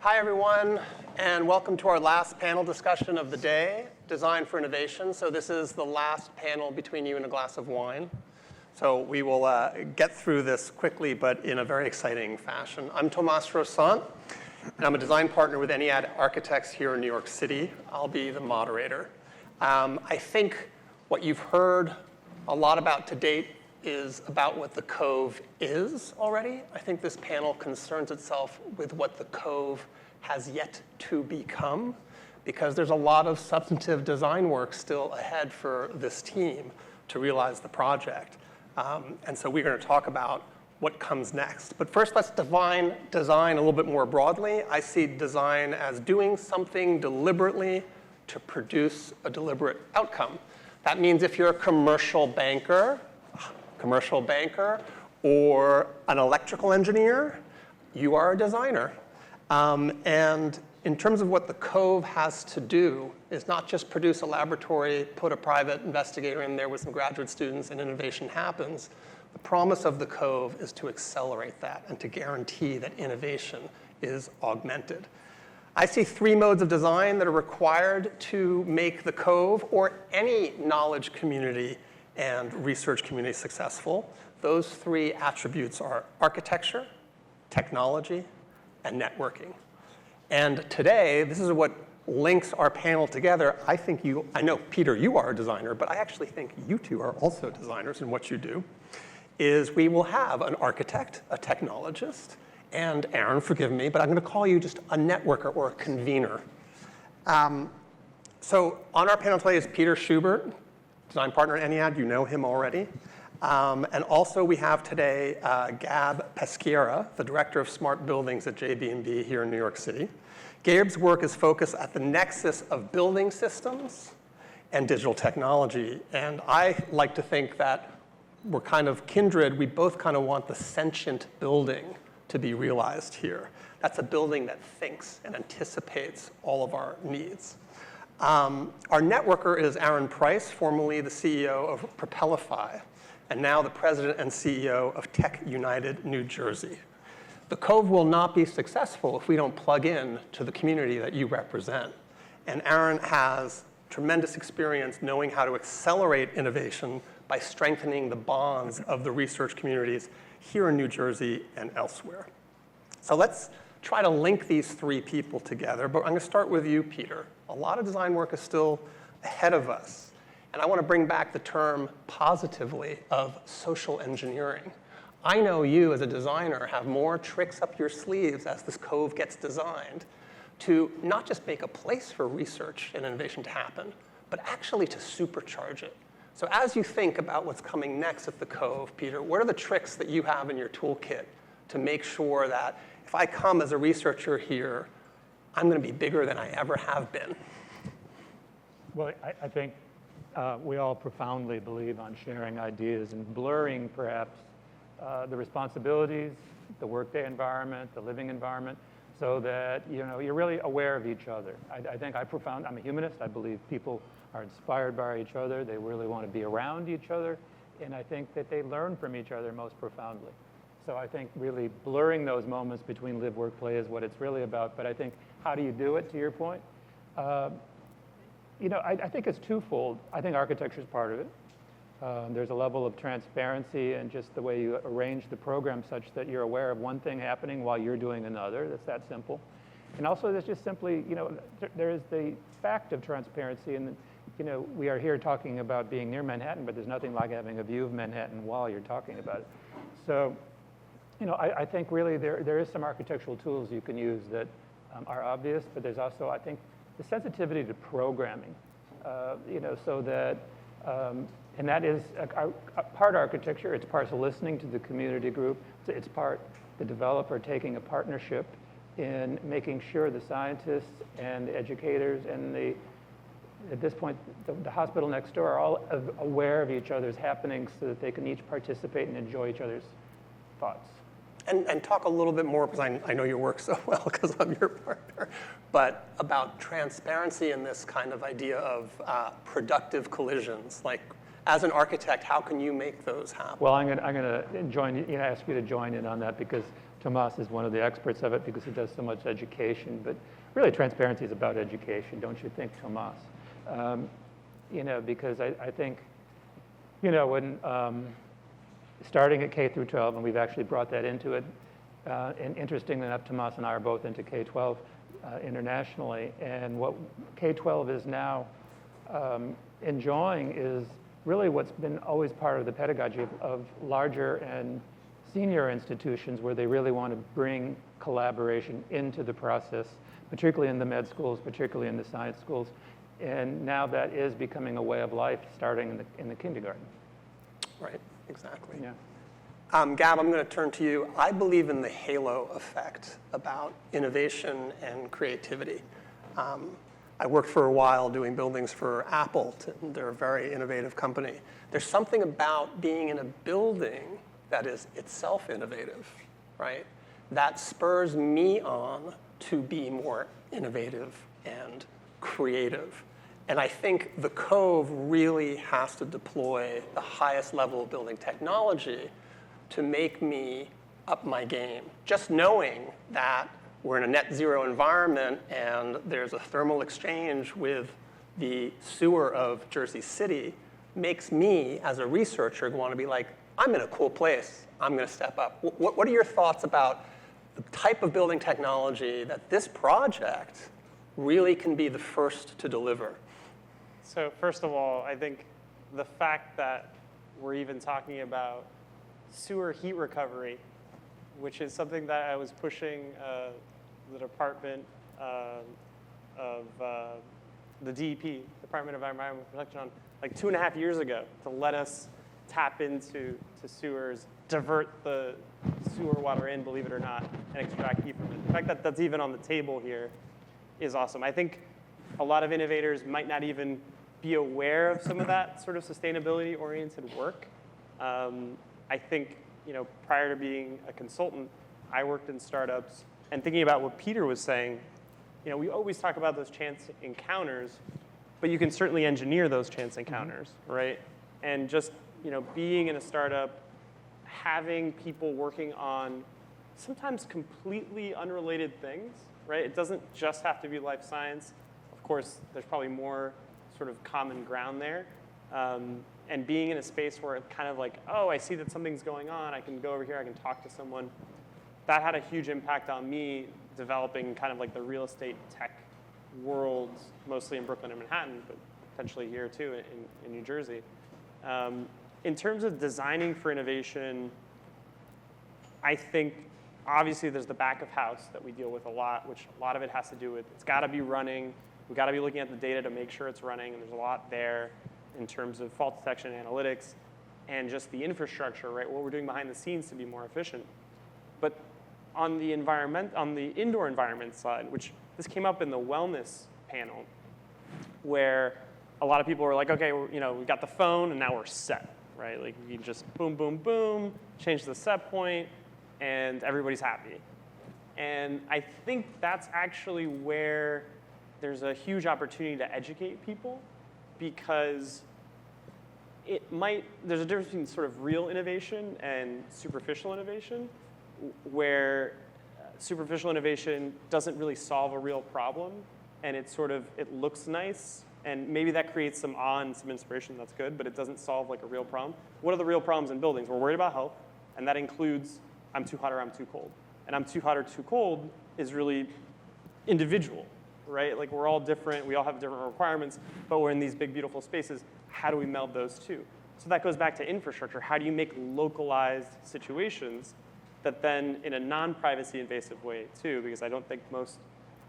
Hi, everyone, and welcome to our last panel discussion of the day, Design for Innovation. So this is the last panel between you and a glass of wine. So we will get through this quickly, but in a very exciting fashion. I'm Tomas Rosant, and I'm a design partner with Ennead Architects here in New York City. I'll be the moderator. I think what you've heard a lot about to date is about what the Cove is already. I think this panel concerns itself with what the Cove has yet to become, because there's a lot of substantive design work still ahead for this team to realize the project. And so we're going to talk about what comes next. But first, let's define design a little bit more broadly. I see design as doing something deliberately to produce a deliberate outcome. That means if you're a commercial banker, or an electrical engineer, you are a designer. And in terms of what the Cove has to do is not just produce a laboratory, put a private investigator in there with some graduate students, and innovation happens. The promise of the Cove is to accelerate that and to guarantee that innovation is augmented. I see three modes of design that are required to make the Cove or any knowledge community and research community successful. Those three attributes are architecture, technology, and networking. And today, this is what links our panel together. I know, Peter, you are a designer, but I actually think you two are also designers in what you do, is we will have an architect, a technologist, and Aaron, forgive me, but I'm going to call you just a networker or a convener. So on our panel today is Peter Schubert, design partner at Ennead. You know him already. And also we have today Gab Peschiera, the director of smart buildings at JB&B here in New York City. Gabe's work is focused at the nexus of building systems and digital technology. And I like to think that we're kind of kindred. We both kind of want the sentient building to be realized here. That's a building that thinks and anticipates all of our needs. Our networker is Aaron Price, formerly the CEO of Propelify, and now the president and CEO of Tech United New Jersey. The Cove will not be successful if we don't plug in to the community that you represent. And Aaron has tremendous experience knowing how to accelerate innovation by strengthening the bonds of the research communities here in New Jersey and elsewhere. So let's try to link these three people together, but I'm going to start with you, Peter. A lot of design work is still ahead of us, and I want to bring back the term positively of social engineering. I know you as a designer have more tricks up your sleeves as this Cove gets designed to not just make a place for research and innovation to happen, but actually to supercharge it. So as you think about what's coming next at the Cove, Peter, what are the tricks that you have in your toolkit to make sure that if I come as a researcher here, I'm going to be bigger than I ever have been? Well, I think we all profoundly believe on sharing ideas and blurring, perhaps, the responsibilities, the workday environment, the living environment, so that you're really aware of each other. I'm a humanist. I believe people are inspired by each other. They really want to be around each other, and I think that they learn from each other most profoundly. So I think really blurring those moments between live, work, play is what it's really about. But I think, how do you do it, to your point? I think it's twofold. I think architecture is part of it. There's a level of transparency and just the way you arrange the program such that you're aware of one thing happening while you're doing another. That's that simple. And also there's just simply, there is the fact of transparency. And, we are here talking about being near Manhattan, but there's nothing like having a view of Manhattan while you're talking about it. So, I think really there is some architectural tools you can use that are obvious, but there's also, I think, the sensitivity to programming, so that, and that is a part architecture, it's part listening to the community group, it's part the developer taking a partnership in making sure the scientists and the educators and at this point, the hospital next door are all aware of each other's happenings so that they can each participate and enjoy each other's thoughts. And talk a little bit more, because I know your work so well because I'm your partner, but about transparency and this kind of idea of productive collisions. Like, as an architect, how can you make those happen? Well, I'm going to ask you to join in on that, because Tomas is one of the experts of it because he does so much education, but really transparency is about education, don't you think, Tomas? Because I think, when starting at K through 12, and we've actually brought that into it, and interestingly enough, Tomas and I are both into K-12 internationally, and what K-12 is now enjoying is really what's been always part of the pedagogy of larger and senior institutions where they really want to bring collaboration into the process, particularly in the med schools, particularly in the science schools. And now that is becoming a way of life starting in the kindergarten. Right, exactly. Yeah. Gab, I'm going to turn to you. I believe in the halo effect about innovation and creativity. I worked for a while doing buildings for Apple. They're a very innovative company. There's something about being in a building that is itself innovative, right? That spurs me on to be more innovative and creative. And I think the Cove really has to deploy the highest level of building technology to make me up my game. Just knowing that we're in a net zero environment and there's a thermal exchange with the sewer of Jersey City makes me, as a researcher, want to be like, I'm in a cool place. I'm going to step up. What are your thoughts about the type of building technology that this project really can be the first to deliver? So first of all, I think the fact that we're even talking about sewer heat recovery, which is something that I was pushing the Department of the DEP, Department of Environmental Protection, on like 2.5 years ago to let us tap into sewers, divert the sewer water in, believe it or not, and extract heat from it. The fact that that's even on the table here is awesome. I think a lot of innovators might not even be aware of some of that sort of sustainability-oriented work. I think, prior to being a consultant, I worked in startups, and thinking about what Peter was saying, we always talk about those chance encounters, but you can certainly engineer those chance encounters, right? And just, being in a startup, having people working on sometimes completely unrelated things, right? It doesn't just have to be life science. Of course, there's probably more sort of common ground there. And being in a space where it's kind of like, oh, I see that something's going on. I can go over here. I can talk to someone. That had a huge impact on me developing kind of like the real estate tech world, mostly in Brooklyn and Manhattan, but potentially here too in New Jersey. In terms of designing for innovation, I think obviously there's the back of house that we deal with a lot, which a lot of it has to do with it's got to be running. We've got to be looking at the data to make sure it's running, and there's a lot there in terms of fault detection analytics and just the infrastructure, right? What we're doing behind the scenes to be more efficient. But on the indoor environment side, which this came up in the wellness panel, where a lot of people were like, okay, we got the phone and now we're set, right? Like you just boom, boom, boom, change the set point, and everybody's happy. And I think that's actually where there's a huge opportunity to educate people, because there's a difference between sort of real innovation and superficial innovation, where superficial innovation doesn't really solve a real problem, and it looks nice, and maybe that creates some awe and some inspiration, that's good, but it doesn't solve like a real problem. What are the real problems in buildings? We're worried about health, and that includes I'm too hot or I'm too cold. And I'm too hot or too cold is really individual, right? Like we're all different, we all have different requirements, but we're in these big, beautiful spaces. How do we meld those two? So that goes back to infrastructure. How do you make localized situations that then, in a non-privacy invasive way too, because I don't think most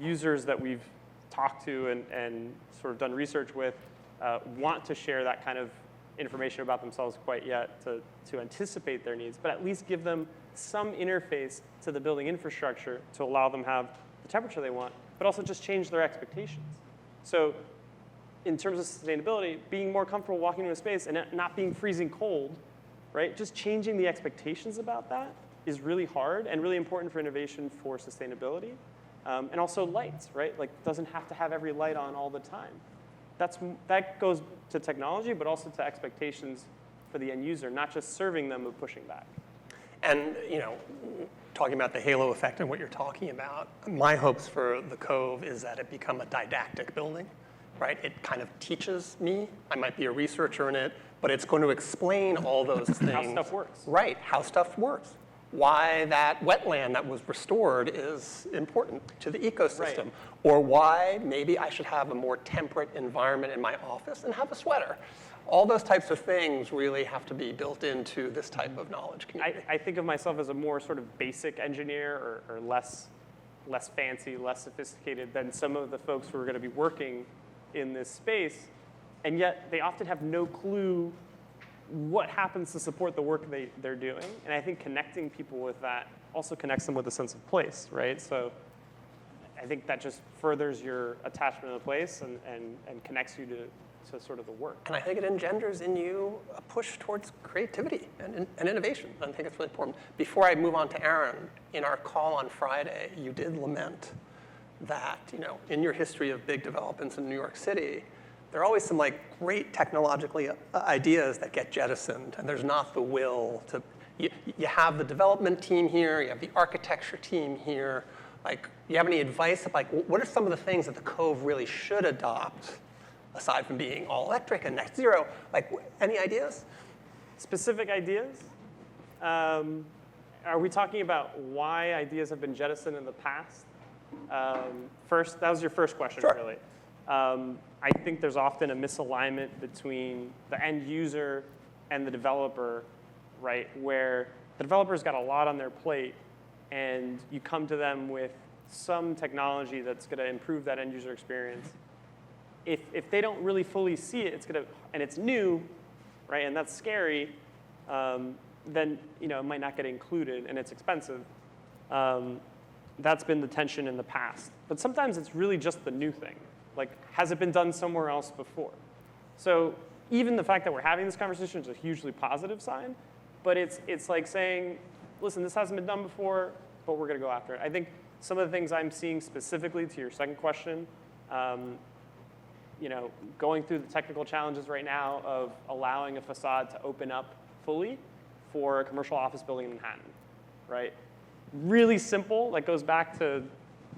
users that we've talked to and sort of done research with want to share that kind of information about themselves quite yet to anticipate their needs, but at least give them some interface to the building infrastructure to allow them have the temperature they want, but also just change their expectations. So in terms of sustainability, being more comfortable walking into a space and not being freezing cold, right? Just changing the expectations about that is really hard and really important for innovation for sustainability. And also lights, right? Like doesn't have to have every light on all the time. That goes to technology, but also to expectations for the end user, not just serving them, but pushing back. And talking about the halo effect and what you're talking about, my hopes for the Cove is that it become a didactic building, right? It kind of teaches me. I might be a researcher in it, but it's going to explain all those things. How stuff works. Right, how stuff works. Why that wetland that was restored is important to the ecosystem. Right. Or why maybe I should have a more temperate environment in my office and have a sweater. All those types of things really have to be built into this type of knowledge community. I think of myself as a more sort of basic engineer or less fancy, less sophisticated than some of the folks who are going to be working in this space. And yet they often have no clue what happens to support the work they're doing. And I think connecting people with that also connects them with a sense of place, right? So I think that just furthers your attachment to the place and connects you to sort of the work. And I think it engenders in you a push towards creativity and innovation. I think it's really important. Before I move on to Aaron, in our call on Friday, you did lament that, in your history of big developments in New York City, there are always some great technological ideas that get jettisoned, and there's not the will to. You have the development team here, you have the architecture team here. You have any advice of what are some of the things that the Cove really should adopt, aside from being all electric and net zero? Any ideas? Specific ideas? Are we talking about why ideas have been jettisoned in the past? First, that was your first question, Sure. really. I think there's often a misalignment between the end user and the developer, right? Where the developer's got a lot on their plate, and you come to them with some technology that's going to improve that end user experience. If they don't really fully see it, and it's new, right? And that's scary. Then it might not get included, and it's expensive. That's been the tension in the past. But sometimes it's really just the new thing. Has it been done somewhere else before? So even the fact that we're having this conversation is a hugely positive sign. But it's like saying, listen, this hasn't been done before, but we're going to go after it. I think some of the things I'm seeing specifically to your second question, going through the technical challenges right now of allowing a facade to open up fully for a commercial office building in Manhattan, right? Really simple. That goes back to,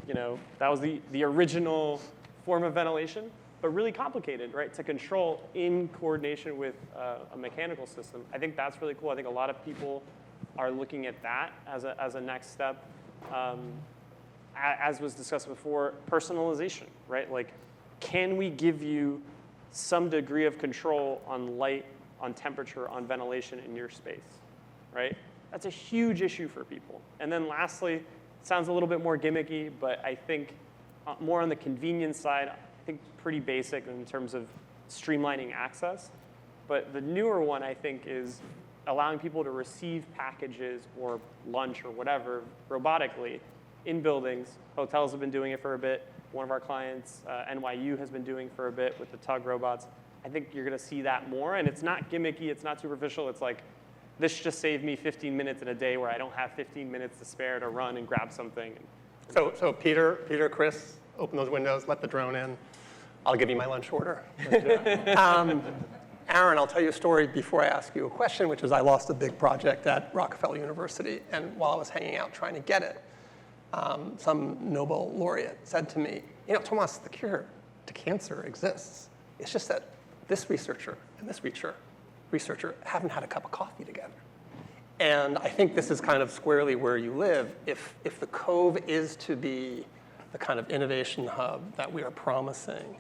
that was the original form of ventilation, but really complicated, right, to control in coordination with a mechanical system. I think that's really cool. I think a lot of people are looking at that as a next step. As was discussed before, personalization, right? Can we give you some degree of control on light, on temperature, on ventilation in your space, right? That's a huge issue for people. And then lastly, it sounds a little bit more gimmicky, but I think more on the convenience side, I think pretty basic in terms of streamlining access. But the newer one, I think, is allowing people to receive packages or lunch or whatever robotically in buildings. Hotels have been doing it for a bit. One of our clients, NYU, has been doing for a bit with the tug robots. I think you're going to see that more. And it's not gimmicky. It's not superficial. It's this just saved me 15 minutes in a day where I don't have 15 minutes to spare to run and grab something. So Peter, Chris, open those windows, let the drone in. I'll give you my lunch order. Aaron, I'll tell you a story before I ask you a question, which is I lost a big project at Rockefeller University, and while I was hanging out trying to get it, some Nobel laureate said to me, Tomas, the cure to cancer exists. It's just that this researcher and this researcher haven't had a cup of coffee together. And I think this is kind of squarely where you live. If the Cove is to be the kind of innovation hub that we are promising,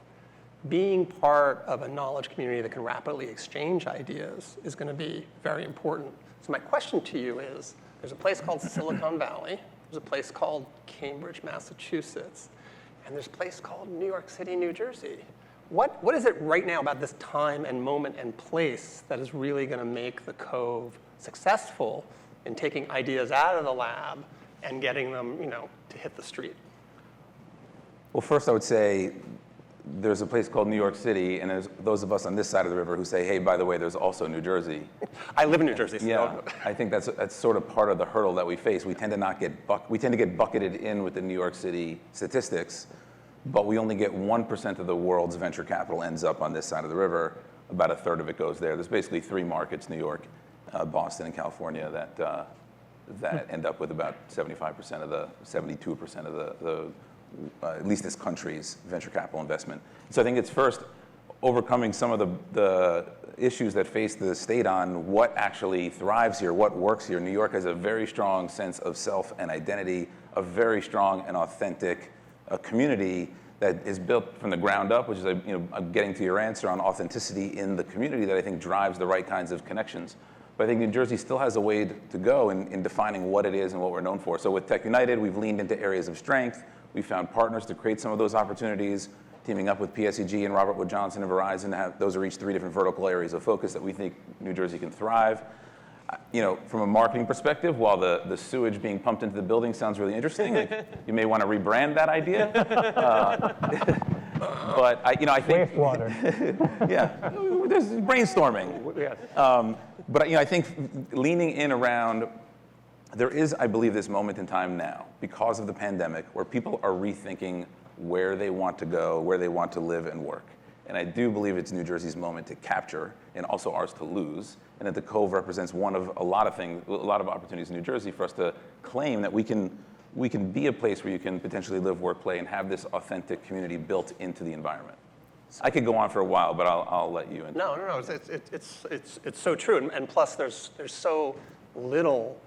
being part of a knowledge community that can rapidly exchange ideas is going to be very important. So my question to you is, there's a place called Silicon Valley, there's a place called Cambridge, Massachusetts, and there's a place called New York City, New Jersey. What is it right now about this time and moment and place that is really going to make the Cove successful in taking ideas out of the lab and getting them, to hit the street? Well, first I would say there's a place called New York City, and there's those of us on this side of the river who say, hey, by the way, there's also New Jersey. I live in New Jersey. So Yeah, I think that's sort of part of the hurdle that we face. We tend to get bucketed in with the New York City statistics, but we only get 1% of the world's venture capital ends up on this side of the river. About a third of it goes there. There's basically three markets, New York, Boston, and California, that end up with about 75% of the, 72% of the at least this country's venture capital investment. So I think it's first overcoming some of the issues that face the state on what actually thrives here, what works here. New York has a very strong sense of self and identity, a very strong and authentic community that is built from the ground up, which is getting to your answer on authenticity in the community that I think drives the right kinds of connections. But I think New Jersey still has a way to go in defining what it is and what we're known for. So with Tech United, we've leaned into areas of strength. We found partners to create some of those opportunities, teaming up with PSEG and Robert Wood Johnson and Verizon. Those are each 3 different vertical areas of focus that we think New Jersey can thrive. From a marketing perspective, while the sewage being pumped into the building sounds really interesting, you may want to rebrand that idea. But I think Wastewater. yeah, there's brainstorming. Yes. But I think leaning in around, there is, I believe, this moment in time now, because of the pandemic, where people are rethinking where they want to go, where they want to live and work. And I do believe it's New Jersey's moment to capture, and also ours to lose, and that the Cove represents one of a lot of things, a lot of opportunities in New Jersey for us to claim that we can be a place where you can potentially live, work, play, and have this authentic community built into the environment. I could go on for a while, but I'll let you. No. It's so true, and plus there's so little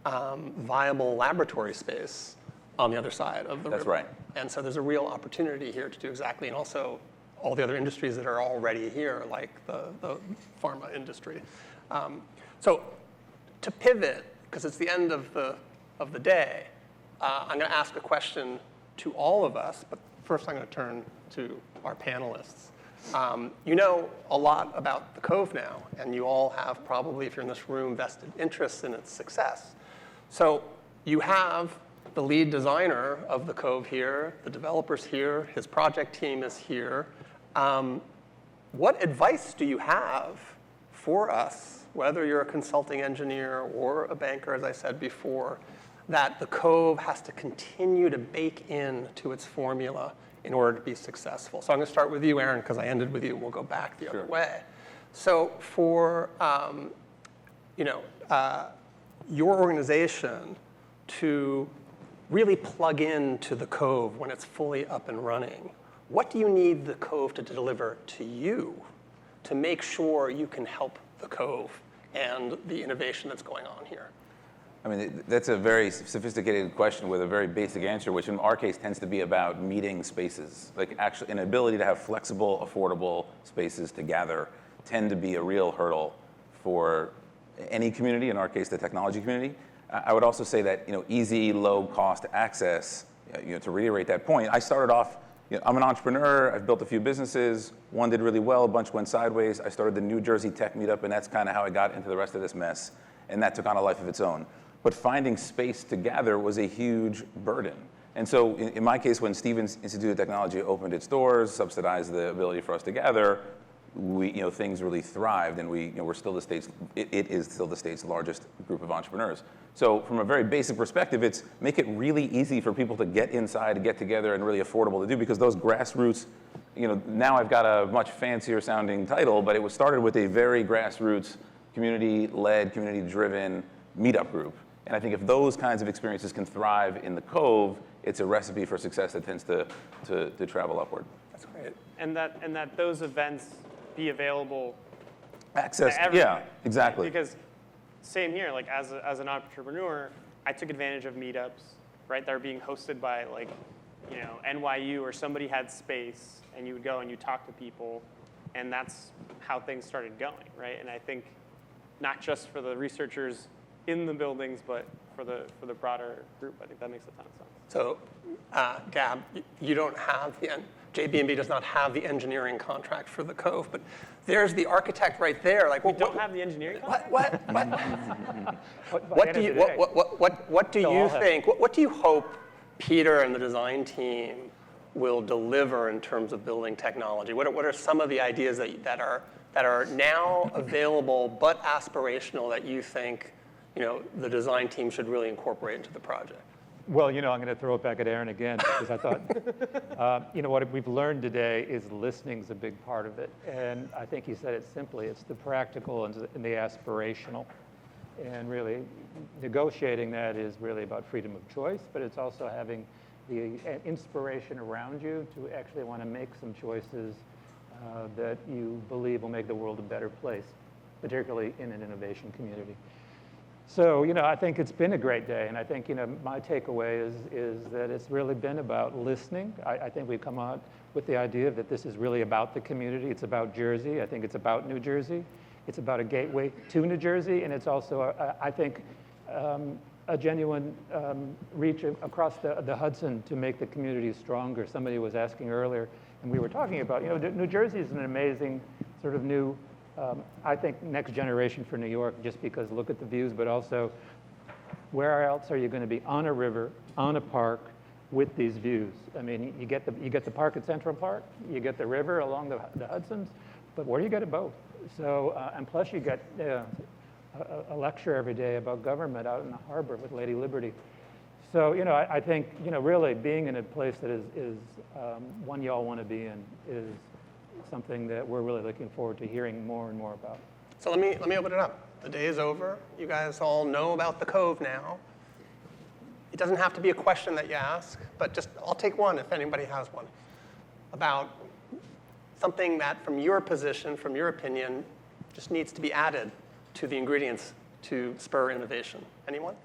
viable laboratory space on the other side of the river. That's right. And so there's a real opportunity here to do exactly, and also all the other industries that are already here, like the pharma industry. So to pivot, because it's the end of the day, I'm going to ask a question to all of us, but first I'm going to turn to our panelists. You know a lot about the Cove now, and you all have probably, if you're in this room, vested interests in its success. So you have the lead designer of the Cove here, the developers here, his project team is here. What advice do you have for us, whether you're a consulting engineer or a banker, as I said before, that the Cove has to continue to bake into its formula in order to be successful? So I'm going to start with you, Aaron, because I ended with you. We'll go back the other way. So for your organization to really plug into the Cove when it's fully up and running, what do you need the Cove to deliver to you to make sure you can help the Cove and the innovation that's going on here? I mean, that's a very sophisticated question with a very basic answer, which in our case tends to be about meeting spaces. Like actually, an ability to have flexible, affordable spaces to gather tend to be a real hurdle for any community, in our case, the technology community. I would also say that easy, low-cost access. To reiterate that point, I started off. I'm an entrepreneur. I've built a few businesses. One did really well. A bunch went sideways. I started the New Jersey Tech Meetup, and that's kind of how I got into the rest of this mess. And that took on a life of its own. But finding space to gather was a huge burden. And so in my case, when Stevens Institute of Technology opened its doors, subsidized the ability for us to gather, things really thrived, and we're still the state's, it is still the state's largest group of entrepreneurs. So from a very basic perspective, it's make it really easy for people to get inside, to get together, and really affordable to do, because those grassroots, now I've got a much fancier sounding title, but it was started with a very grassroots, community-led, community-driven meetup group. And I think if those kinds of experiences can thrive in the Cove, it's a recipe for success that tends to travel upward. That's great. And that those events be available Access, to everyone. yeah, exactly. Because same here, like as an entrepreneur, I took advantage of meetups, right? That are being hosted by NYU, or somebody had space, and you would go and you talk to people, and that's how things started going, right? And I think not just for the researchers in the buildings, but for the broader group, I think that makes a ton of sense. So, Gab, you don't have JB&B does not have the engineering contract for the Cove, but there's the architect right there. Like, We don't have the engineering contract? What do you think? What do you hope Peter and the design team will deliver in terms of building technology? What are some of the ideas that are now available but aspirational that you think the design team should really incorporate into the project? Well, I'm going to throw it back at Aaron again, because I thought, what we've learned today is listening's a big part of it. And I think he said it simply. It's the practical and the aspirational. And really, negotiating that is really about freedom of choice, but it's also having the inspiration around you to actually want to make some choices that you believe will make the world a better place, particularly in an innovation community. So, I think it's been a great day, and I think, my takeaway is that it's really been about listening. I think we've come out with the idea that this is really about the community. It's about Jersey. I think it's about New Jersey. It's about a gateway to New Jersey, and it's also, I think, a genuine reach across the Hudson to make the community stronger. Somebody was asking earlier, and we were talking about, New Jersey is an amazing sort of new, I think, next generation for New York, just because look at the views, but also where else are you going to be on a river, on a park, with these views? I mean, you get the park at Central Park, you get the river along the Hudsons, but where do you get it both? So, and plus you get a lecture every day about government out in the harbor with Lady Liberty. So, I think, really being in a place that is one y'all want to be in is something that we're really looking forward to hearing more and more about. So let me open it up. The day is over. You guys all know about the Cove now. It doesn't have to be a question that you ask, but just I'll take one if anybody has one about something that, from your position, from your opinion, just needs to be added to the ingredients to spur innovation. Anyone?